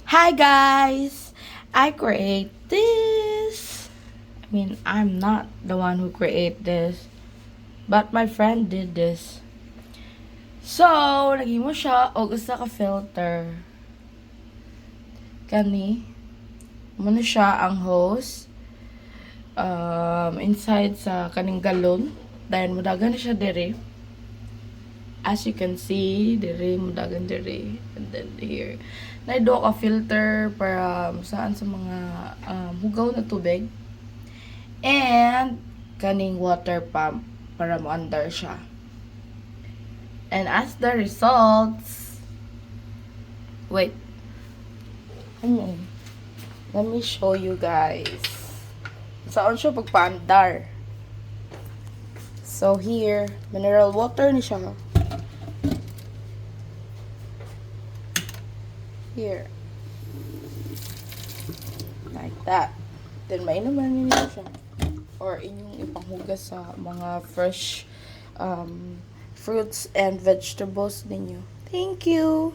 Hi guys! I create this. I'm not the one who create this, but my friend did this. So, lagi mo siya o gusto ka filter. Kani, muna siya ang hose. Inside sa kaning galon. Dahil mudagan na siya dire. As you can see, dire, mudagan dire. And then here. Naido ka filter para saan sa mga hugaw na tubig. And kaning water pump para mo-under siya. And as the results, wait. Let me show you guys. Saan siya pagpa-andar. So here, mineral water ni siya. Here. Like that. Then mainuman ninyo siya. Or inyong ipanghugas sa mga fresh fruits and vegetables ninyo. Thank you!